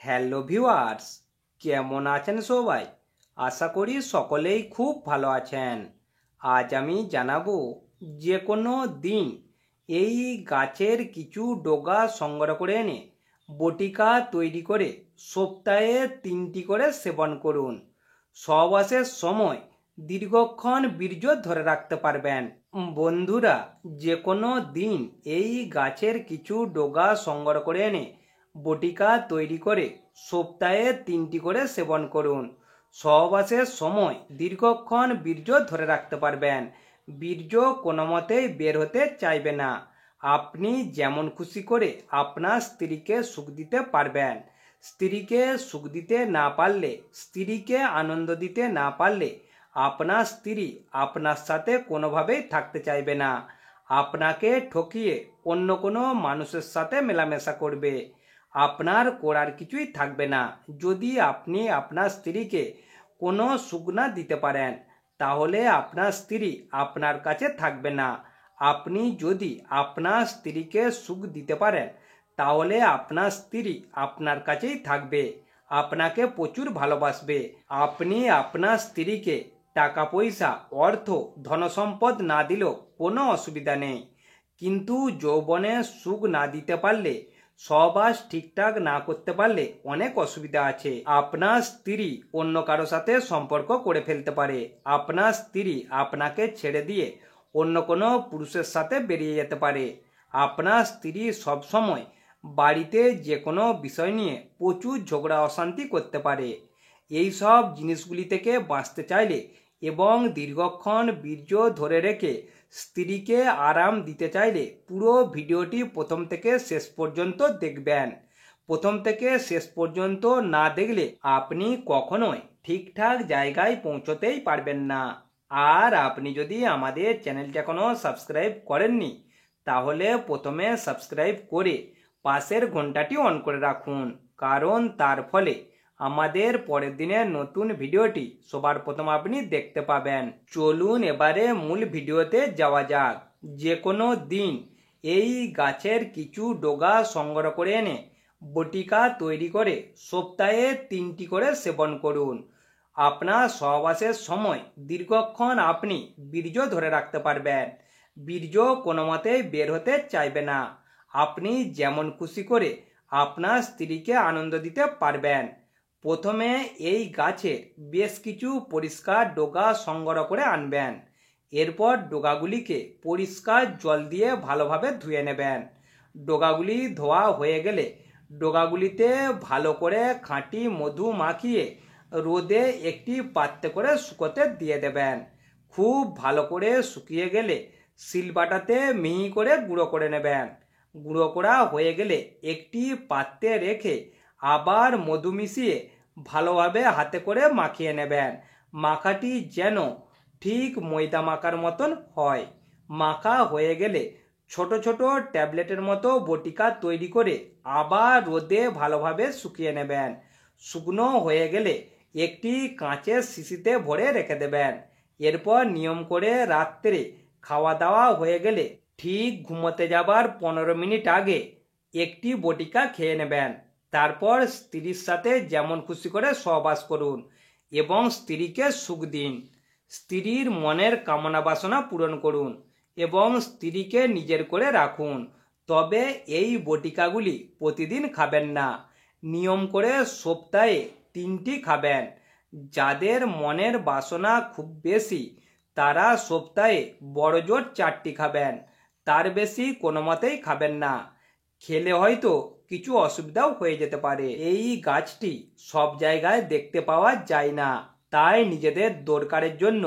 Hello viewers, কেমন আছেন সবাই? আশা করি সকলেই খুব ভালো আছেন। আজ আমি জানাবো যে কোনো দিন এই গাছের কিছু ডগা সংগ্রহ করে এনে বটিকা তৈরি করে সপ্তাহে 3টি করে সেবন করুন। সহবাসের সময় দীর্ঘক্ষণ বীর্য ধরে রাখতে পারবেন। বন্ধুরা, যে কোনো দিন এই গাছের কিছু ডগা সংগ্রহ করে এনে বটিকা তৈরি করে সপ্তাহে 3টি করে সেবন করুন। সহবাসের সময় দীর্ঘক্ষণ বীর্য ধরে রাখতে পারবেন। বীর্য কোনো মতেই বের হতে চাইবে না। আপনি যেমন খুশি করে আপনার স্ত্রীকে সুখ দিতে পারবেন। স্ত্রীকে সুখ দিতে না পারলে, স্ত্রীকে আনন্দ দিতে না পারলে আপনার স্ত্রী আপনার সাথে কোনোভাবেই থাকতে চাইবে না। আপনাকে ঠকিয়ে অন্য কোনো মানুষের সাথে মেলামেশা করবে। আপনার করার কিছুই থাকবে না। যদি আপনি আপনার স্ত্রীকে কোনো সুখ না দিতে পারেন, তাহলে আপনার স্ত্রী আপনার কাছে থাকবে না। আপনি যদি আপনার স্ত্রীকে সুখ দিতে পারেন, তাহলে আপনার স্ত্রী আপনার কাছেই থাকবে, আপনাকে প্রচুর ভালোবাসবে। আপনি আপনার স্ত্রীকে টাকা পয়সা, অর্থ, ধনসম্পদ না দিলেও কোনো অসুবিধা নেই, কিন্তু যৌবনে সুখ না দিতে পারলে, সহবাস ঠিকঠাক না করতে পারলে অনেক অসুবিধা আছে। আপনার স্ত্রী অন্য কারো সাথে সম্পর্ক করে ফেলতে পারে। আপনার স্ত্রী আপনাকে ছেড়ে দিয়ে অন্য কোনো পুরুষের সাথে বেরিয়ে যেতে পারে। আপনার স্ত্রী সবসময় বাড়িতে যে কোনো বিষয় নিয়ে প্রচুর ঝগড়া অশান্তি করতে পারে। এই সব জিনিসগুলি থেকে বাঁচতে চাইলে এবং দীর্ঘক্ষণ বীর্য ধরে রেখে স্ত্রীকে আরাম দিতে চাইলে পুরো ভিডিওটি প্রথম থেকে শেষ পর্যন্ত দেখবেন। প্রথম থেকে শেষ পর্যন্ত না দেখলে আপনি কখনোই ঠিকঠাক জায়গায় পৌঁছতেই পারবেন না। আর আপনি যদি আমাদের চ্যানেলটা এখনো সাবস্ক্রাইব করেননি, তাহলে প্রথমে সাবস্ক্রাইব করে পাশের ঘন্টাটি অন করে রাখুন, কারণ তার ফলে আমাদের পরের দিনের নতুন ভিডিওটি সবার প্রথম আপনি দেখতে পাবেন। চলুন এবারে মূল ভিডিওতে যাওয়া যাক। যে কোনো দিন এই গাছের কিছু ডগা সংগ্রহ করে এনে বটিকা তৈরি করে সপ্তাহে 3টি করে সেবন করুন। আপনার সহবাসের সময় দীর্ঘক্ষণ আপনি বীর্য ধরে রাখতে পারবেন। বীর্য কোনো মতেই বের হতে চাইবে না। আপনি যেমন খুশি করে আপনার স্ত্রীকে আনন্দ দিতে পারবেন। প্রথমে এই গাছের বেশ কিছু পরিষ্কার ডগা সংগ্রহ করে আনবেন। এরপর ডগাগুলিকে পরিষ্কার জল দিয়ে ভালোভাবে ধুয়ে নেবেন। ডগাগুলি ধোয়া হয়ে গেলে ডগাগুলিতে ভালো করে খাঁটি মধু মাখিয়ে রোদে একটি পাত্রে করে শুকোতে দিয়ে দেবেন। খুব ভালো করে শুকিয়ে গেলে শিলবাটাতে মিহি করে গুঁড়ো করে নেবেন। গুঁড়ো করা হয়ে গেলে একটি পাত্রে রেখে আবার মধু মিশিয়ে ভালোভাবে হাতে করে মাখিয়ে নেবেন। মাখাটি যেন ঠিক ময়দা মাখার মতন হয়। মাখা হয়ে গেলে ছোট ছোট ট্যাবলেটের মতো বটিকা তৈরি করে আবার রোদে ভালোভাবে শুকিয়ে নেবেন। শুকনো হয়ে গেলে একটি কাঁচের শিশিতে ভরে রেখে দেবেন। এরপর নিয়ম করে রাত্রে খাওয়া দাওয়া হয়ে গেলে ঠিক ঘুমোতে যাবার 15 মিনিট আগে একটি বটিকা খেয়ে নেবেন। তারপর স্ত্রীর সাথে যেমন খুশি করে সহবাস করুন এবং স্ত্রীকে সুখ দিন। স্ত্রীর মনের কামনা বাসনা পূরণ করুন এবং স্ত্রীকে নিজের করে রাখুন। তবে এই বটিকাগুলি প্রতিদিন খাবেন না, নিয়ম করে সপ্তাহে 3টি খাবেন। যাদের মনের বাসনা খুব বেশি, তারা সপ্তাহে বড়জোর 4টি খাবেন, তার বেশি কোনো মতেই খাবেন না। খেলে হয়তো কিছু অসুবিধাও হয়ে যেতে পারে। এই গাছটি সব জায়গায় দেখতে পাওয়া যায় না, তাই নিজেদের দরকারের জন্য,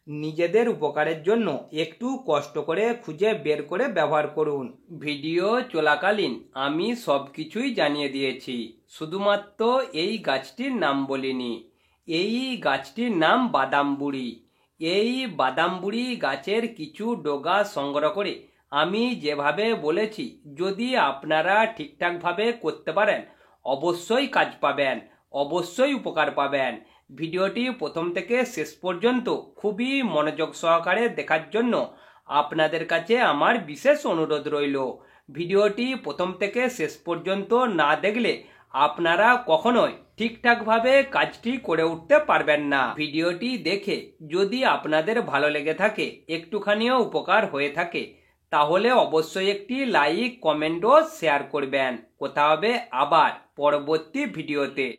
নিজেদের উপকারের জন্য একটু কষ্ট করে খুঁজে বের করে ব্যবহার করুন। ভিডিও চলাকালীন আমি সব কিছুই জানিয়ে দিয়েছি, শুধুমাত্র এই গাছটির নাম বলিনি। এই গাছটির নাম বাদামবুড়ি। এই বাদামবুড়ি গাছের কিছু ডগা সংগ্রহ করে আমি যেভাবে বলেছি, যদি আপনারা ঠিকঠাকভাবে করতে পারেন, অবশ্যই কাজ পাবেন, অবশ্যই উপকার পাবেন। ভিডিওটি প্রথম থেকে শেষ পর্যন্ত খুবই মনোযোগ সহকারে দেখার জন্য আপনাদের কাছে আমার বিশেষ অনুরোধ রইল। ভিডিওটি প্রথম থেকে শেষ পর্যন্ত না দেখলে আপনারা কখনোই ঠিকঠাকভাবে কাজটি করে উঠতে পারবেন না। ভিডিওটি দেখে যদি আপনাদের ভালো লেগে থাকে, একটুখানিও উপকার হয়ে থাকে, তাহলে অবশ্যই একটি লাইক, কমেন্ট ও শেয়ার করবেন। কথা হবে আবার পরবর্তী ভিডিওতে।